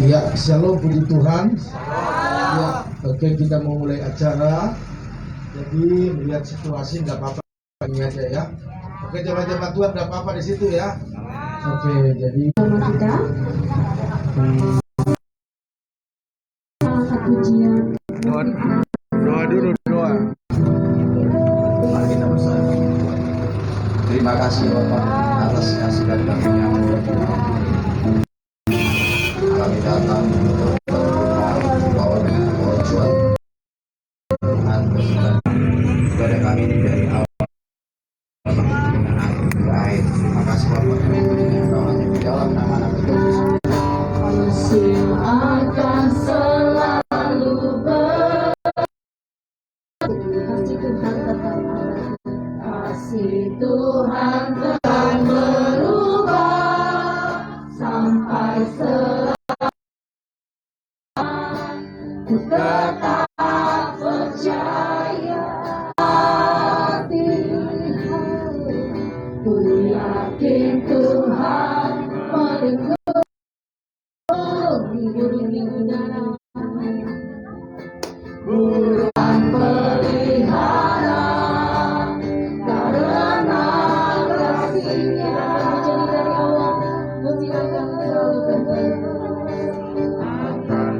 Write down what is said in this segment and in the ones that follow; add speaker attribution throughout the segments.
Speaker 1: Ya, shalom puji Tuhan. Ya, oke, kita mau mulai acara. Jadi melihat situasi nggak apa-apa ini aja ya. Oke, jemaat-jemaat Tuhan nggak apa-apa di situ ya. Oke, jadi kita doa dulu doa.
Speaker 2: Mari kita bersama. Terima kasih Bapak atas kasih dan karunia kami datang untuk bahwa Tuhan bersuka kepada kami ini dari awal dengan akhir. Terima kasih Bapak kami berikan doa di dalam nama-nama Yesus.
Speaker 3: Kasih akan selalu kasih Tuhan tetap ada. Kasih Tuhan akan berubah sampai ku tetap percaya hati, ku yakin Tuhan melindungi buruan pelihara karena kasihnya. Jadi dari awal mesti akan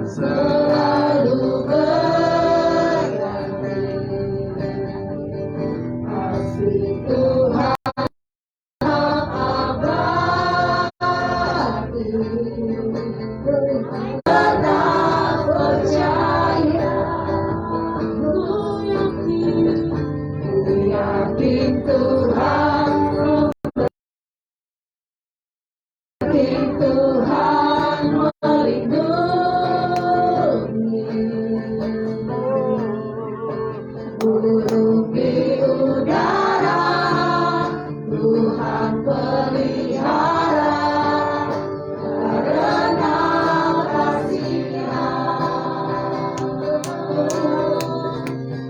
Speaker 3: selalu berganti. Kasih Tuhan abadi, tetap percaya, ku yakin Tuhan, yakin Tuhan melindungi burung di udara, Tuhan pelihara karena kasih-Nya.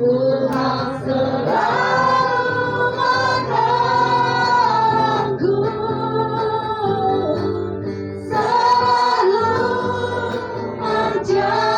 Speaker 3: Tuhan selalu menolongku, selalu menjagaku.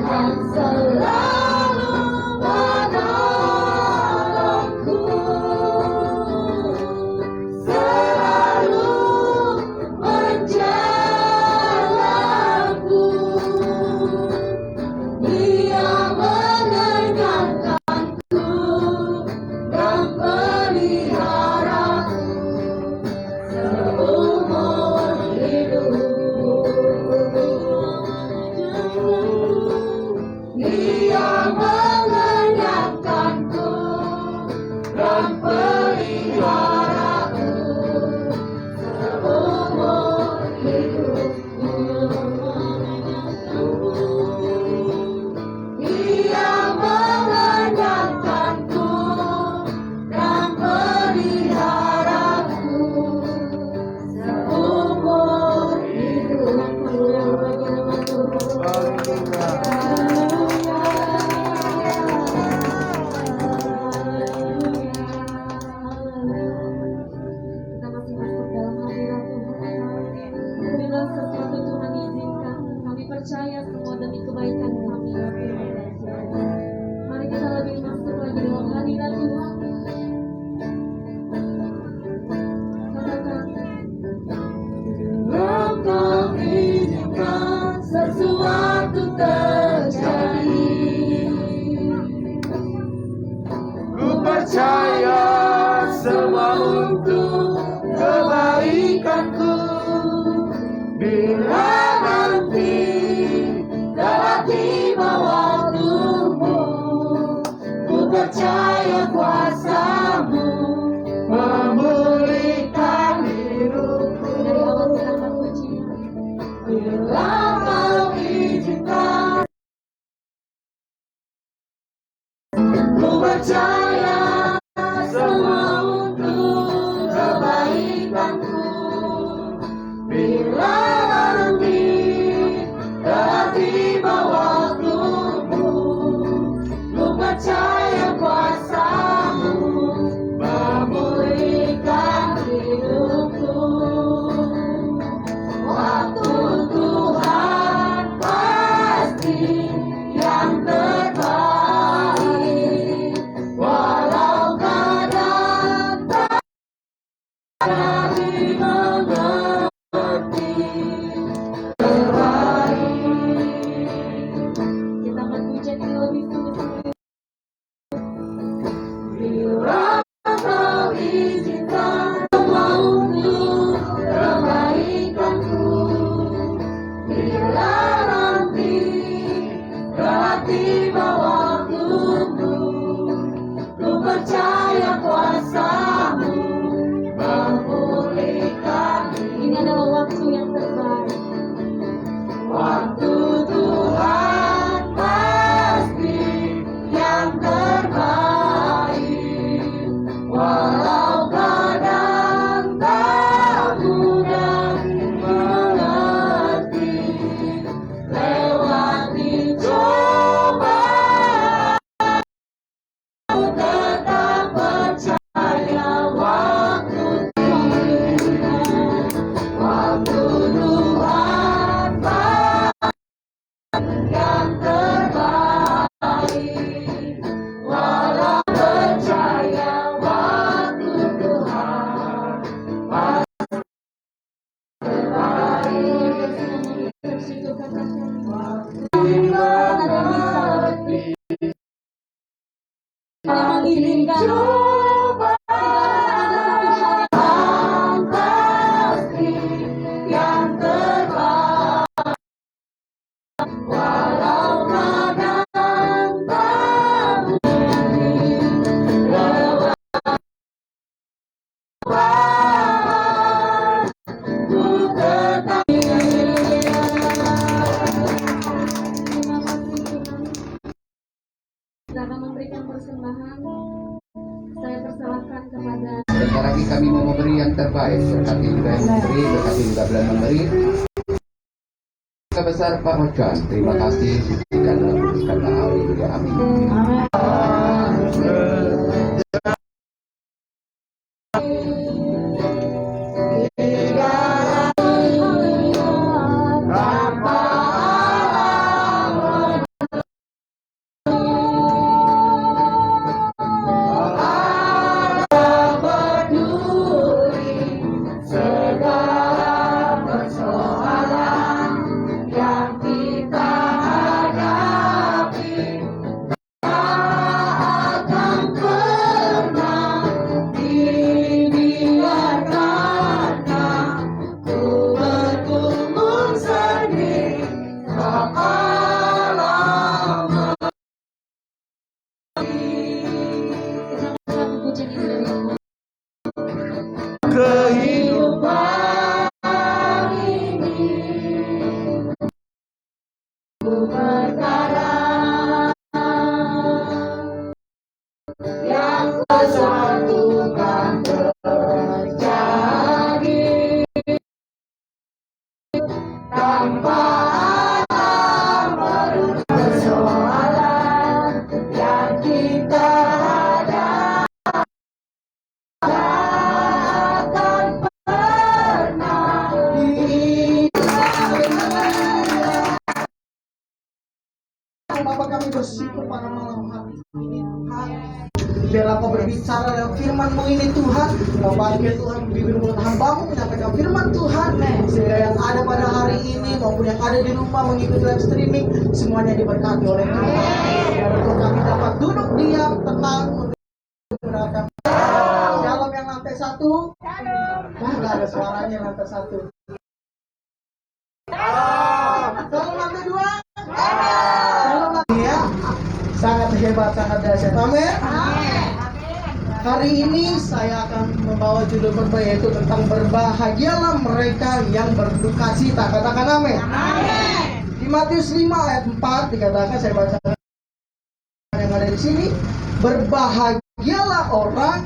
Speaker 3: akan selalu menolongku, selalu menjagaku. Dia mengenyangkanku dan peliharaku seumur hidupku. Dia mengenyangkanku dan peliharaku seumur hidupku. Dia mengenyangkanku dan peliharaku seumur hidupku. Kita masih masuk dalam hadirat Tuhan. Segala sesuatu Tuhan izinkan. Kami percaya semua demi kebaikan kami ya Tuhan. Mari kita lebih masuk lagi dalam hadirat Tuhan. Katakan, Engkau izinkan sesuatu terjadi.
Speaker 1: Ku percaya semua untuk kebaikanku. Bila nanti telah tiba waktumu, ku percaya kuasa-Mu memulihkan hidupku.
Speaker 3: Dari awal kita puji.
Speaker 1: Bila Kau izinkan, ku percaya semua untuk kebaikanku. Bila nanti telah tiba waktumu, ku percaya kuasa-Mu memulihkan hidupku. Waktu Tuhan pasti yang terbaik, walau kadang tak dimengerti. Terbaik.
Speaker 3: Kita akan pujian yang lebih sungguh-sungguh.
Speaker 1: Bila Kau izinkan semua untuk kebaikanku. Bila nanti telah tiba waktumu, ku percaya kuasa-Mu memulihkan.
Speaker 3: Ini adalah waktu yang terbaik.
Speaker 1: Waktu Tuhan pasti yang terbaik, walau kadang tak mudah mengerti. Lewati cobaan, tetap percaya waktu Tuhan. Waktu Tuhan yang terbaik, walau percaya waktu Tuhan pasti terbaik.
Speaker 3: Tersitu katakan,
Speaker 1: Mengerti
Speaker 3: mengizinkan
Speaker 1: cobaan pasti yang terbaik, walau kadang tak mungkin. Lewat cobaan, ku tetap.
Speaker 3: Terima kasih Tuhan. Kita akan memberikan persembahan. Saya persilahkan kepada
Speaker 2: Sebentar lagi kami mau memberi yang terbaik. Berkati juga yang memberi, berkati juga belum memberi. Besar Pak Rojan, terima kasih. Suci dan kudus karena haleluya. Amin.
Speaker 4: Bapak kami bersyukur pada malam hari ini Tuhan. Biarlah Kau berbicara dalam firman-Mu ini Tuhan. Kau bangkit Tuhan bibir mulut hamba-Mu menyampaikan firman Tuhan. Sehingga yang ada pada hari ini maupun yang ada di rumah mengikuti live streaming, semuanya diberkati oleh Tuhan. Biar Tuhan kami dapat duduk diam, tenang untuk mendengarkan. Shalom yang lantai 1. Nggak ada suaranya lantai 1. Shalom lantai 2. Shalom lantai ya. Sangat hebat, sangat dahsyat. Amin. Hari ini saya akan membawa judul khotbah yaitu tentang berbahagialah mereka yang berduka cita. Katakan amin. Di Matius 5 ayat 4 dikatakan, saya baca yang ada di sini, berbahagialah orang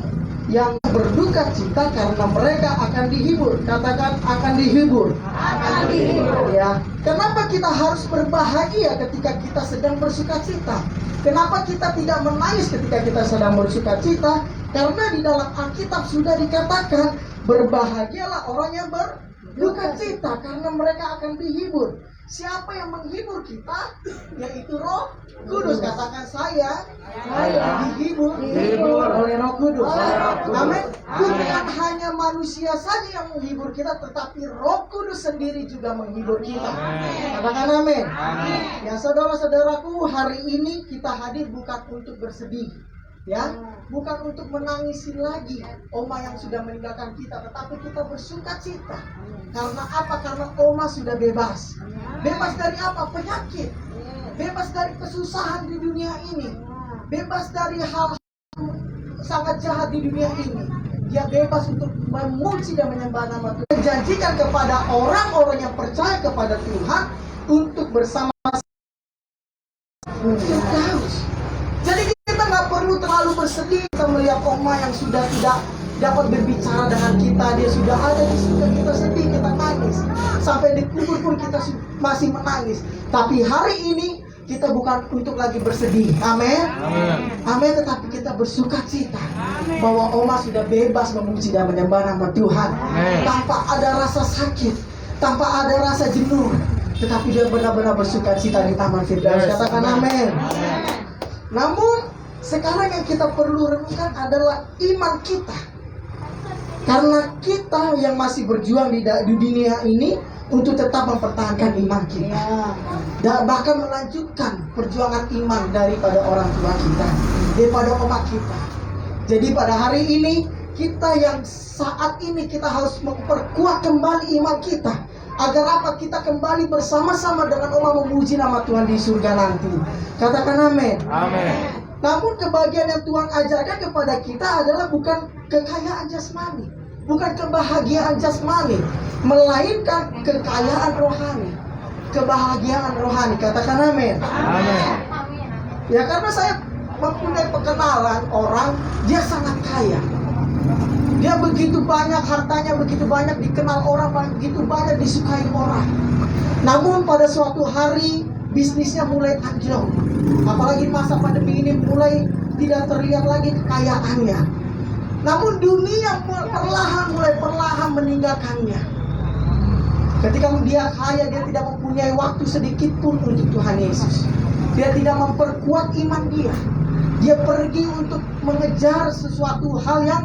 Speaker 4: yang berduka cita karena mereka akan dihibur. Katakan akan dihibur. Akan dihibur. Ya. Kenapa kita harus berbahagia ketika kita sedang bersuka cita? Kenapa kita tidak menangis ketika kita sedang bersuka cita? Karena di dalam Alkitab sudah dikatakan berbahagialah orang yang berduka cita karena mereka akan dihibur. Siapa yang menghibur kita? Yaitu Roh Kudus. Katakan saya dihibur oleh Roh Kudus. Amin. Bukan hanya manusia saja yang menghibur kita, tetapi Roh Kudus sendiri juga menghibur kita. Katakan amin. Ya saudara-saudaraku, hari ini kita hadir bukan untuk bersedih, ya, bukan untuk menangisi lagi oma yang sudah meninggalkan kita, tetapi kita bersuka cita. Karena apa? Karena oma sudah bebas. Bebas dari apa? Penyakit. Bebas dari kesusahan di dunia ini. Bebas dari hal sangat jahat di dunia ini. Dia bebas untuk memuji dan menyembah nama Tuhan. Menjanjikan kepada orang-orang yang percaya kepada Tuhan untuk bersama-sama. Jadi kita nggak perlu terlalu bersedih kita melihat oma yang sudah tidak dapat berbicara dengan kita. Dia sudah ada di situ, kita sedih, kita nangis. Sampai di kubur pun kita masih menangis. Tapi hari ini kita bukan untuk lagi bersedih. Amin. Amin. Tetapi kita bersuka cita bahwa oma sudah bebas memuji dan menyembah nama Tuhan. Tanpa ada rasa sakit, tanpa ada rasa jenuh, tetapi dia benar-benar bersuka cita di Taman Firdaus. Katakan amin. Namun sekarang yang kita perlu renungkan adalah iman kita. Karena kita yang masih berjuang di dunia ini untuk tetap mempertahankan iman kita, dan bahkan melanjutkan perjuangan iman daripada orang tua kita, daripada oma kita. Jadi pada hari ini kita yang saat ini kita harus memperkuat kembali iman kita. Agar apa? Kita kembali bersama-sama dengan oma memuji nama Tuhan di surga nanti. Katakan amin. Amin. Namun kebahagiaan yang Tuhan ajarkan kepada kita adalah bukan kekayaan jasmani, bukan kebahagiaan jasmani, melainkan kekayaan rohani, kebahagiaan rohani. Katakan amin. Amin. Ya, karena saya mempunyai perkenalan orang, dia sangat kaya. Dia begitu banyak hartanya, begitu banyak dikenal orang, begitu banyak disukai orang. Namun pada suatu hari bisnisnya mulai anjlok. Apalagi masa pandemi ini mulai tidak terlihat lagi kekayaannya. Namun dunia mulai perlahan meninggalkannya. Ketika dia kaya, dia tidak mempunyai waktu sedikit pun untuk Tuhan Yesus. Dia tidak memperkuat iman dia. Dia pergi untuk mengejar sesuatu hal yang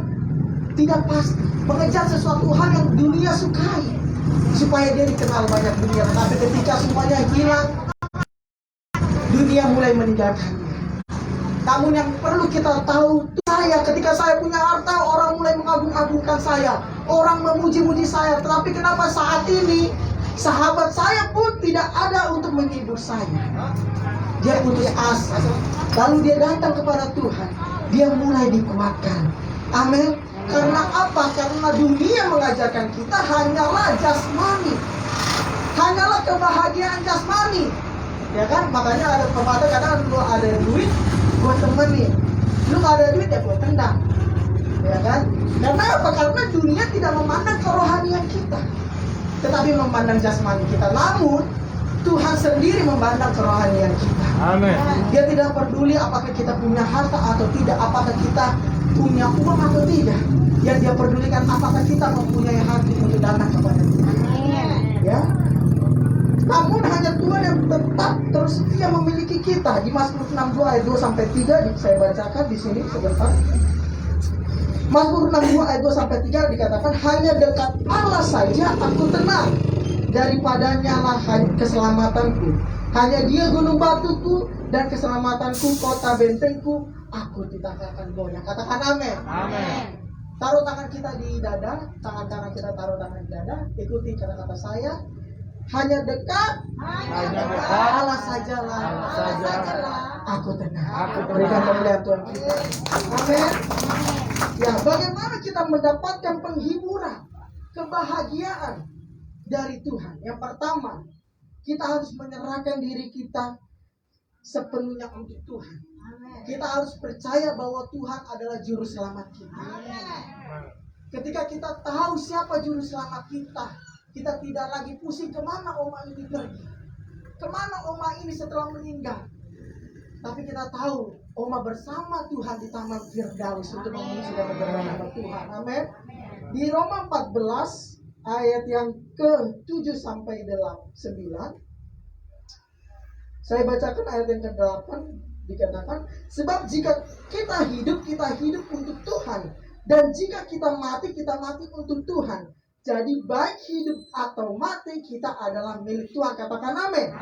Speaker 4: tidak pasti, mengejar sesuatu hal yang dunia sukai, supaya dia dikenal banyak dunia. Tapi ketika semuanya hilang, dunia mulai meninggalkannya. Namun yang perlu kita tahu, ketika saya punya harta, orang mulai mengagung-agungkan saya, orang memuji-muji saya. Tetapi kenapa saat ini sahabat saya pun tidak ada untuk menghibur saya? Dia putus asa. Lalu dia datang kepada Tuhan. Dia mulai dikuatkan. Amin. Karena apa? Karena dunia mengajarkan kita hanyalah jasmani, hanyalah kebahagiaan jasmani, ya kan? Makanya ada pepatah kadang lu ada duit, gua temenin. Lu gak ada duit ya gua tendang, ya kan? Karena apa? Karena dunia tidak memandang kerohanian kita, tetapi memandang jasmani kita. Namun Tuhan sendiri memandang kerohanian kita. Amin. Dia tidak peduli apakah kita punya harta atau tidak, apakah kita punya uang atau tidak. Yang dia pedulikan apakah kita mempunyai hati untuk datang kepada Tuhan. Ya. Namun hanya Tuhan yang tetap terus setia memiliki kita. Di Mazmur 62 ayat 2 sampai 3 saya bacakan di sini sebentar. Mazmur 62 ayat 2 sampai 3 dikatakan, hanya dekat Allah saja aku tenang, daripadanya lah keselamatanku. Hanya Dia gunung batuku dan keselamatanku, kota bentengku, aku tidak akan goyah. Katakan amin.
Speaker 2: Amin.
Speaker 4: Taruh tangan kita di dada, tangan kanan kita taruh tangan di dada. Ikuti kata-kata saya. Hanya dekat Allah sajalah aku tenang. Berikan kemuliaan Tuhan kita. Amin. Ya, bagaimana kita mendapatkan penghiburan, kebahagiaan dari Tuhan? Yang pertama, kita harus menyerahkan diri kita sepenuhnya untuk Tuhan. Kita harus percaya bahwa Tuhan adalah juru selamat kita. Ketika kita tahu siapa juru selamat kita, kita tidak lagi pusing kemana oma ini pergi, kemana oma ini setelah meninggal. Tapi kita tahu oma bersama Tuhan di Taman Firdaus untuk memuji dan menyembah nama Tuhan. Amin. Di Roma 14 ayat yang ke-7 sampai 9, saya bacakan ayat yang ke-8, dikatakan, sebab jika kita hidup untuk Tuhan, dan jika kita mati untuk Tuhan. Jadi baik hidup atau mati kita adalah milik Tuhan. Katakan amin.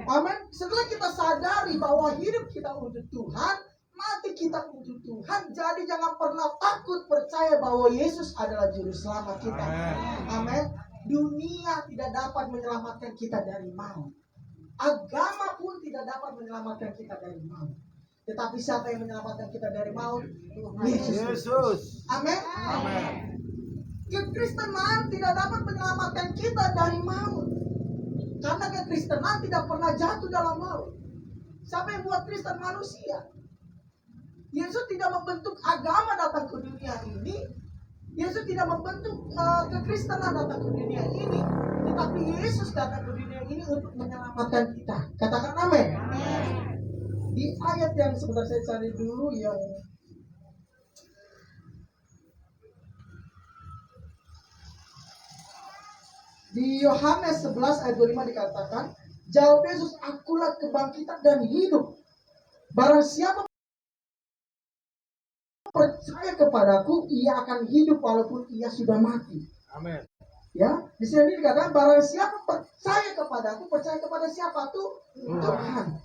Speaker 4: Amin. Setelah kita sadari bahwa hidup kita untuk Tuhan, mati kita untuk Tuhan, jadi jangan pernah takut, percaya bahwa Yesus adalah juru selamat kita. Amin. Dunia tidak dapat menyelamatkan kita dari maut. Agama pun tidak dapat menyelamatkan kita dari maut. Tetapi siapa yang menyelamatkan kita dari maut? Yesus. Amin. Kekristenan tidak dapat menyelamatkan kita dari maut. Karena kekristenan tidak pernah jatuh dalam maut. Siapa yang buat Kristen? Manusia. Yesus tidak membentuk agama datang ke dunia ini. Yesus tidak membentuk kekristenan datang ke dunia ini. Tetapi Yesus datang ke dunia ini untuk menyelamatkan kita. Katakan amin. Di ayat yang sebentar saya cari dulu yang di Yohanes 11 ayat 25 dikatakan, jawab Yesus, akulah kebangkitan dan hidup. Barang siapa percaya kepadaku, ia akan hidup walaupun ia sudah mati.
Speaker 2: Amin.
Speaker 4: Ya, di sini dikatakan, barang siapa percaya kepadaku, percaya kepada siapa tuh? Tuhan.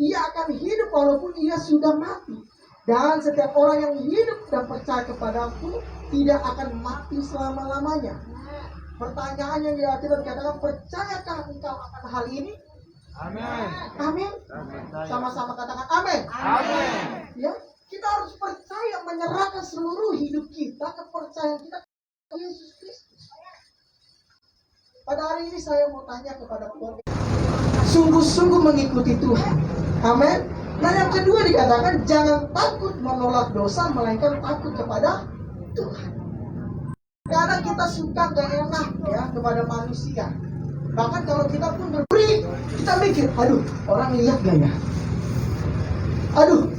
Speaker 4: Ia akan hidup walaupun ia sudah mati. Dan setiap orang yang hidup dan percaya kepadaku tidak akan mati selama-lamanya. Pertanyaan yang kita katakan, percayakah engkau akan hal ini? Amin. Amin. Sama-sama katakan amin. Amin. Ya, kita harus percaya, menyerahkan seluruh hidup kita, kepercayaan kita kepada Yesus Kristus. Pada hari ini saya mau tanya kepada keluarga, sungguh-sungguh mengikuti Tuhan. Amin. Nah, yang kedua dikatakan, jangan takut menolak dosa, melainkan takut kepada Tuhan. Karena kita suka gak enak ya kepada manusia. Bahkan kalau kita pun berberi, kita mikir, aduh, orang lihat gak ya? Aduh,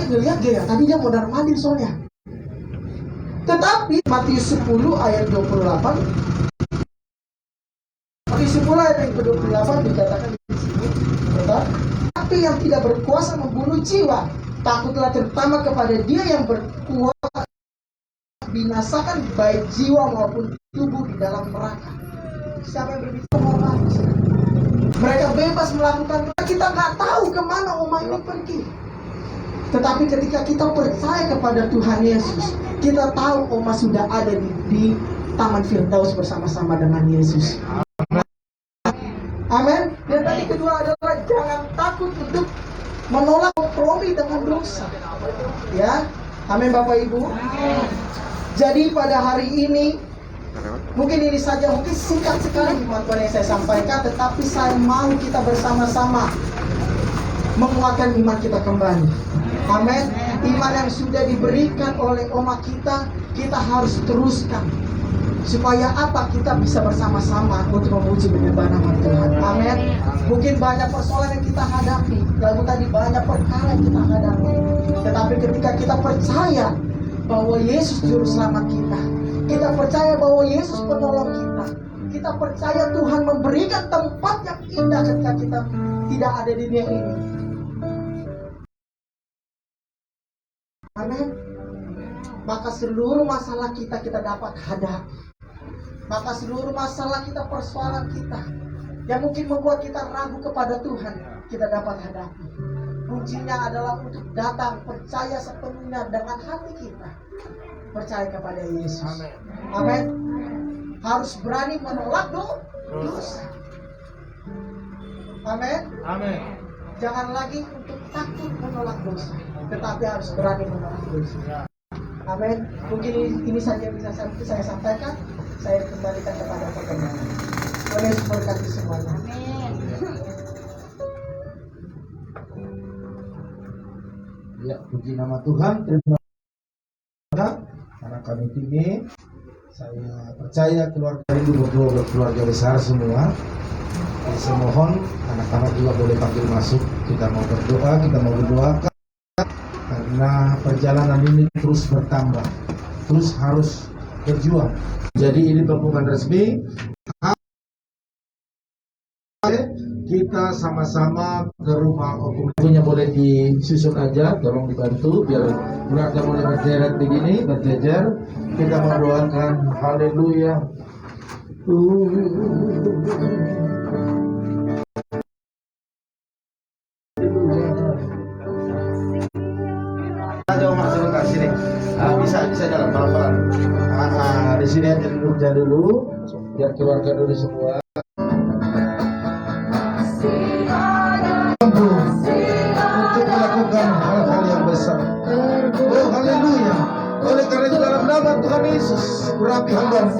Speaker 4: lihat gak ya? Tadi dia mondar mandir soalnya. Tetapi Matius 10 ayat 28, Matius 10 ayat yang ke-28 dikatakan di sini, tapi yang tidak berkuasa membunuh jiwa, takutlah terutama kepada Dia yang berkuasa binasakan baik jiwa maupun tubuh di dalam neraka. Siapa yang berbicara orang? Mereka bebas melakukan. Kita nggak tahu kemana oma ini pergi. Tetapi ketika kita percaya kepada Tuhan Yesus, kita tahu oma sudah ada di Taman Firdaus bersama-sama dengan Yesus. Amin. Dan tadi kedua adalah jangan takut untuk menolak kompromi dengan dosa. Ya, amin Bapak Ibu. Jadi pada hari ini, mungkin ini saja, mungkin singkat sekali firman Tuhan yang saya sampaikan, tetapi saya mau kita bersama-sama menguatkan iman kita kembali. Amin. Iman yang sudah diberikan oleh oma kita, kita harus teruskan. Supaya apa? Kita bisa bersama-sama untuk memuji menyembah nama Tuhan. Amin. Mungkin banyak persoalan yang kita hadapi, lalu tadi banyak perkara yang kita hadapi. Tetapi ketika kita percaya bahwa Yesus juru selamat kita, kita percaya bahwa Yesus penolong kita, kita percaya Tuhan memberikan tempat yang indah ketika kita tidak ada di dunia ini. Amin. Maka seluruh masalah kita dapat hadapi. Maka seluruh masalah kita, persoalan kita yang mungkin membuat kita ragu kepada Tuhan, kita dapat hadapi. Kuncinya adalah untuk datang percaya sepenuhnya dengan hati kita, percaya kepada Yesus. Amin. Harus berani menolak dosa. Amin.
Speaker 1: Amin.
Speaker 4: Jangan lagi untuk takut menolak dosa, tetapi harus berani menolak dosa. Amin. Mungkin ini saja yang bisa saya sampaikan. Saya kembalikan kepada perkembangan. Tuhan Yesus berkati semuanya.
Speaker 1: Ya, puji nama Tuhan. Terima kasih karena kami ini. Saya percaya keluarga ini berdoa buat keluarga besar semua. Saya mohon anak-anak juga boleh panggil masuk. Kita mau berdoa, kita mau berdoakan karena perjalanan ini terus bertambah, terus harus berjuang. Jadi ini pengumuman resmi. Kita sama-sama ke rumah Opung. Punya boleh disusun aja, tolong dibantu biar keluarga boleh berderet begini, berjejer. Kita mendoakan haleluya. Jauh masuk ke sini. Bisa jalan pelan-pelan. Di sini aja dulu, biar keluarga dulu semua. Untuk melakukan hal-hal yang besar. Oh haleluya. Oleh karena itu dalam nama Tuhan Yesus, urapi hamba.